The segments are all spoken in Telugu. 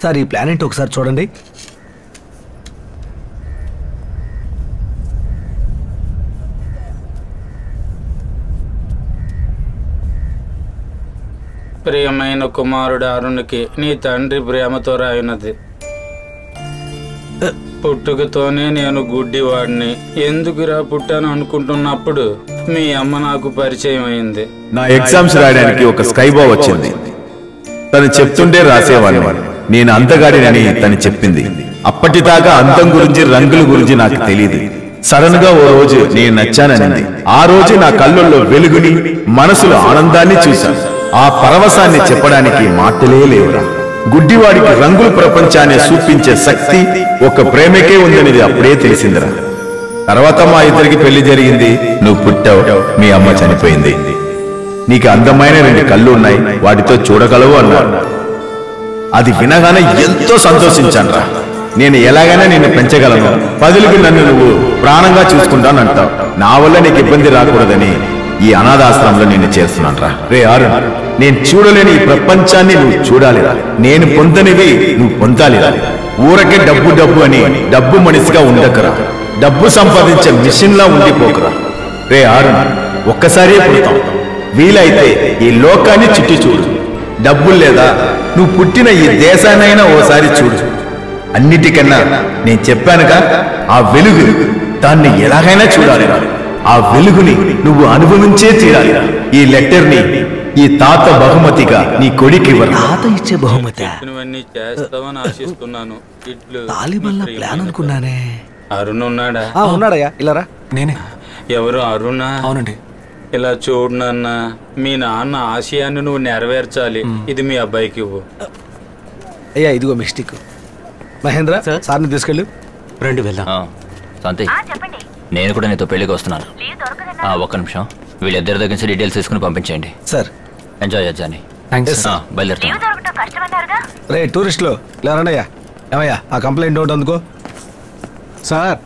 సార్ ఈ ప్లాన్ ఏంటి ఒకసారి చూడండి. ప్రియమైన కుమారుడు అరుణ్కి నీ తండ్రి ప్రేమతో రాయినది. పుట్టుకతోనే నేను గుడ్డివాడిని, ఎందుకురా పుట్టాను అనుకుంటున్నప్పుడు మీ అమ్మ నాకు పరిచయం అయింది. నా ఎగ్జామ్స్ రాయడానికి ఒక స్కైబా వచ్చింది. తను చెప్తుంటే రాసేవాడిని. నేను అంతగాడినని తను చెప్పింది. అప్పటిదాకా అంతం గురించి రంగుల గురించి నాకు తెలియదు. సడన్ గా ఓ రోజు నేను నచ్చాననింది. ఆ రోజు నా కళ్ళల్లో వెలుగుని, మనసులో ఆనందాన్ని చూశాను. ఆ పరవశాన్ని చెప్పడానికి మాటలే లేవురా. గుడ్డివాడికి రంగుల ప్రపంచాన్ని చూపించే శక్తి ఒక ప్రేమకే ఉందనేది అప్పుడే తెలిసిందిరా. తర్వాత మా ఇద్దరికి పెళ్లి జరిగింది. నువ్వు పుట్టావు, మీ అమ్మ చనిపోయింది. నీకు అందమైన 2 కళ్ళు ఉన్నాయి, వాటితో చూడగలవు అన్నారు. అది వినగానే ఎంతో సంతోషించాను రా. నేను ఎలాగైనా నిన్ను పెంచగలను, పదులకి నన్ను నువ్వు ప్రాణంగా చూసుకుంటానంటావు. నా వల్ల నీకు ఇబ్బంది రాకూడదని ఈ అనాథాశ్రమంలో నిన్ను చేస్తున్నాను రా. రే అరుణ్, నేను చూడలేని ఈ ప్రపంచాన్ని నువ్వు చూడాలిరా. నేను పొందనివి నువ్వు పొందాలిరా. ఊరకే డబ్బు డబ్బు అని డబ్బు మనిషిగా ఉండకరా. డబ్బు సంపాదించే మిషన్ లా ఉండిపోకురా. రే అరుణ్, ఒక్కసారి పుడతాం, వీలైతే ఈ లోకాన్ని చుట్టి చూడు. డబ్బులు లేదా, నువ్వు పుట్టిన ఈ దేశాన్నైనా ఓసారి చూడు. అన్నిటికన్నా నేను చెప్పానుగా, ఆ వెలుగు, దాన్ని ఎలాగైనా చూడాలి. ఆ వెలుగుని నువ్వు అనుభవించే తీరాలి. ఈ లెటర్ ని ఈ తాత బహుమతిగా నీ కొడుకు తాత ఇచ్చే బహుమతి చేస్తావని ఆశిస్తున్నాను. తాలిబాన్ల ప్లాన్ అనుకున్నానే. అరుణ్ ఉన్నాడా? ఉన్నాడయ్యా, ఇలారా. నేనే. ఎవరు అరుణా? అవునండి. ఇలా చూడు నాన్న, మీ నాన్న ఆశయాన్ని నువ్వు నెరవేర్చాలి. ఇది మీ అబ్బాయికి ఇవ్వు. అయ్యా ఇదిగో మిస్టేక్. మహేంద్ర సార్ని తీసుకెళ్ళు. రండి వెళ్దాం. శాంతి, నేను కూడా నీతో పెళ్లికి వస్తున్నాను. ఒక్క నిమిషం, వీళ్ళిద్దరి దగ్గర నుంచి డీటెయిల్స్ తీసుకుని పంపించేయండి. సార్ ఎంజాయ్ చేద్దాని. బయలుదేరుతాను. రే టూరిస్టులు ఇలా రండి అయ్యా. ఏమయ్యా ఆ కంప్లైంట్ నోట్ అందుకో. సార్.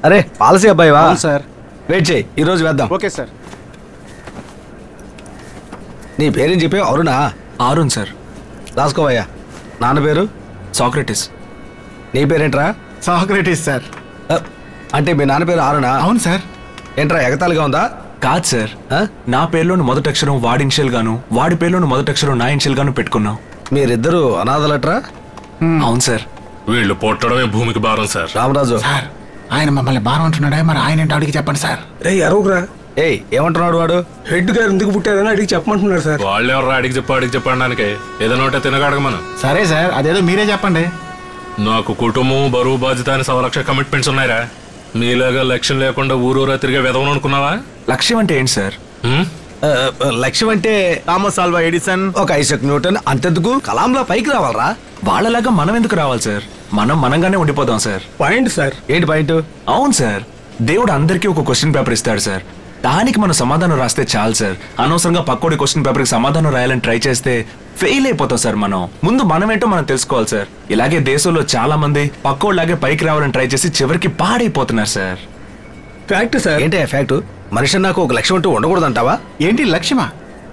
అరే పాలసీ అబ్బాయి వా సార్. వెయిట్ చేయి, ఈరోజు వేద్దాం. Okay sir. నీ పేరేం చెప్పావు? అరుణా? అరుణ్ సార్. రాసుకోవయ్యా. నాన్న పేరు? సాక్రటిస్. నీ పేరేంట్రా? Socrates sir. అంటే మీ నాన్న పేరు అరుణా? అవును సార్. ఏంట్రా ఎగతాళిగా ఉందా? కాదు సార్, నా పేరులోని మొదటి అక్షరం వాడి ఇనిషియల్ గాను, వాడి పేరులోని మొదటి అక్షరం నా ఇనిషియల్ గాను పెట్టుకున్నాం. మీరిద్దరు అనాథలట్రా? అవును సార్. వీళ్ళు పుట్టడమే భూమికి భారం సార్. రామరాజు సార్, ఆయన మమ్మల్ని భారం అంటున్నాడా? మరి ఆయన ఏంటో అడిగి చెప్పండి సార్. రే అరవకురా. ఏయ్ ఏమంటున్నాడు వాడు? హెడ్ గారు ఎందుకు పుట్టారని అడిగి చెప్పమంటున్నారు సార్. వాళ్ళు ఎవరు అడిగి చెప్పడానికి ఏదైనా ఒకటే తినగడగమను. సరే సార్, అదేదో మీరే చెప్పండి. నాకు కుటుంబం, బరువు, బాధ్యత అని 100 లక్షల కమిట్మెంట్స్ ఉన్నాయిరా. మీలాగా లక్ష్యం లేకుండా ఊరూరా తిరిగే వెదవను అనుకున్నావా? లక్ష్యం అంటే ఏంటి సార్? లక్ష్యం అంటే థామస్ ఆల్వా ఎడిసన్, ఒక ఐజాక్ న్యూటన్, అంతెందుకు కలాంలా పైకి రావాలరా. వాళ్ళలాగా మనం ఎందుకు రావాలి సార్? మనంగానే ఉండిపోదాం సార్. Point sir. ఏంటి పాయింట్? అవును సార్, దేవుడు అందరికీ ఒక క్వశ్చన్ పేపర్ ఇస్తాడు సార్. దానికి మనం సమాధానం రాస్తే చాలు సార్. అనవసరంగా పక్కోడి క్వశ్చన్ పేపర్కి సమాధానం రాయాలని ట్రై చేస్తే ఫెయిల్ అయిపోతాం సార్. ముందు మనమేంటో మనం తెలుసుకోవాలి సార్. ఇలాగే దేశంలో చాలా మంది పక్కోళ్ళలాగే పైకి రావాలని ట్రై చేసి చివరికి పాడైపోతున్నారు సార్. Fact sir. ఏంటి ఫ్యాక్ట్? మనిషి నాకు ఒక లక్ష్యం అంటూ ఉండకూడదంటావా? ఏంటి లక్ష్యమా?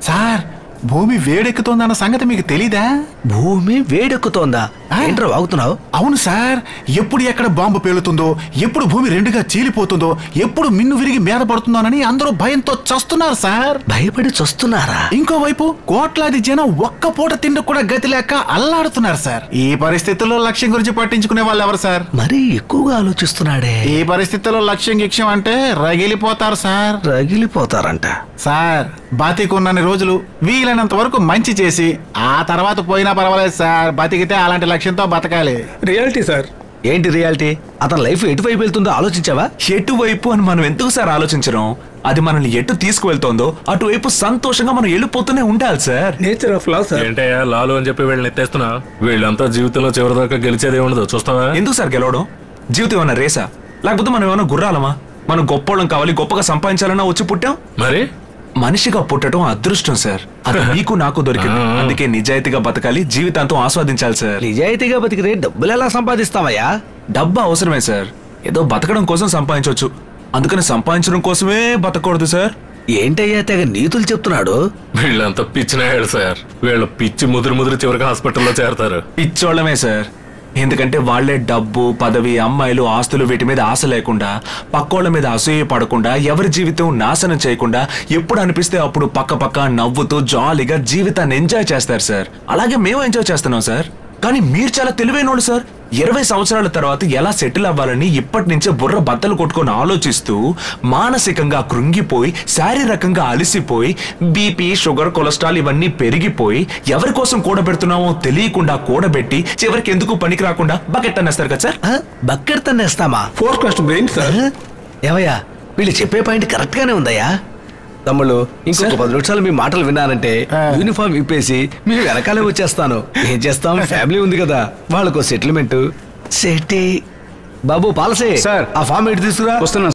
సార్, భూమి వేడెక్కుతోందన్న సంగతి మీకు తెలీదా? భూమి వేడెక్కుతోందా? ఏంట్రా వాగుతున్నావు? అవును సార్, ఎప్పుడు ఎక్కడ బాంబు పేలుతుందో, ఎప్పుడు భూమి 2గా చీలిపోతుందో, ఎప్పుడు మిన్ను విరిగి మీద పడుతుందోనని అందరూ భయంతో చస్తున్నారు సార్. భయపడి చస్తున్నారా? ఇంకోవైపు కోట్లాది జనం ఒక్క పూట తిండి కూడా గతి లేక అల్లాడుతున్నారు సార్. ఈ పరిస్థితుల్లో లక్ష్యం గురించి పట్టించుకునే వాళ్ళు ఎవరు సార్? మరీ ఎక్కువగా ఆలోచిస్తున్నాడే. ఈ పరిస్థితుల్లో లక్ష్యం అంటే రగిలిపోతారు సార్. రగిలిపోతారంట సార్. బతికున్నన్ని రోజులు వీలైనంత వరకు మంచి చేసి ఆ తర్వాత పోయినా పర్వాలేదు సార్. బతికితే అలాంటి లక్ష్యంతో బతకాలి. Reality sir. ఏంటి రియాలిటీ? అతని లైఫ్ ఎటువైపు వెళ్తుందో ఆలోచించావా? ఎటువైపు అని మనం ఎందుకు సార్ ఆలోచించడం? అది మనల్ని ఎటు తీసుకువెళ్తోందో అటువైపు సంతోషంగా మనం వెళ్ళిపోతూనే ఉండాలి sir. Nature of law sir. ఏంటయ్యా లాలు అని చెప్పి వీళ్ళని ఎత్తేస్తున్నా? వీళ్ళంతా జీవితంలో చివరిదాకా గెలిచేదే ఉండదు, చూస్తావా? ఎందుకు సార్ గెలవడం? జీవితం ఏమన్నా రేసా? లేకపోతే మనం ఏమైనా గుర్రాలమా? మనం గొప్పోళ్ళం కావాలి, గొప్పగా సంపాదించాలన్నా వచ్చి పుట్టాం. మరి మనిషిగా పుట్టడం అదృష్టం సార్. అది మీకు నాకు దొరికింది. అందుకే నిజాయితీగా బతకాలి, జీవితాంతం ఆస్వాదించాలి సార్. నిజాయితీగా బతికితే డబ్బులు ఎలా సంపాదిస్తావయ్యా? డబ్బు అవసరమే సార్. ఏదో బతకడం కోసం సంపాదించవచ్చు, అందుకని సంపాదించడం కోసమే బతకూడదు సార్. ఏంటయ్యా తెగ నీతులు చెప్తున్నాడు? వీళ్ళంతా పిచ్చినాయాడు సార్. వీళ్ళ పిచ్చి ముదురు చివరికి హాస్పిటల్లో చేరతారు. పిచ్చోళ్ళమే సార్. ఎందుకంటే వాళ్లే డబ్బు, పదవి, అమ్మాయిలు, ఆస్తులు వీటి మీద ఆశ లేకుండా, పక్కోళ్ళ మీద అసూయ పడకుండా, ఎవరి జీవితం నాశనం చేయకుండా, ఎప్పుడు అనిపిస్తే అప్పుడు పక్క నవ్వుతూ జాలీగా జీవితాన్ని ఎంజాయ్ చేస్తారు సార్. అలాగే మేము ఎంజాయ్ చేస్తున్నాం సార్. కానీ మీరు చాలా తెలివైనోళ్ళు సార్. 20 సంవత్సరాల తర్వాత ఎలా సెటిల్ అవ్వాలని ఇప్పటి నుంచే బుర్ర బద్దలు కొట్టుకొని ఆలోచిస్తూ, మానసికంగా కృంగిపోయి, శారీరకంగా అలసిపోయి, బీపీ, షుగర్, కొలెస్ట్రాల్ ఇవన్నీ పెరిగిపోయి, ఎవరి కోసం కూడబెడుతున్నామో తెలియకుండా కూడబెట్టి చివరికి ఎందుకు పనికి రాకుండా బకెట్ తన్నేస్తారు కదా సార్. బకెట్ తన్నేస్తామా? Fourth question brain sir. ఏమయ్యా వీళ్ళు చెప్పే పాయింట్ కరెక్ట్ గానే ఉందయ్యా. తమ్ముళ్ళు ఇంకొక 10 నిమిషాలు మీ మాటలు విన్నారంటే యూనిఫామ్ విప్పేసి మీ వెనకాలే వచ్చేస్తాను. ఏం చేస్తాం, ఫ్యామిలీ ఉంది కదా, వాళ్ళకు సెటిల్మెంట్. బాబు పాలసే సార్, ఆ ఫామ్ ఎటు తీసుకురా. వస్తున్నా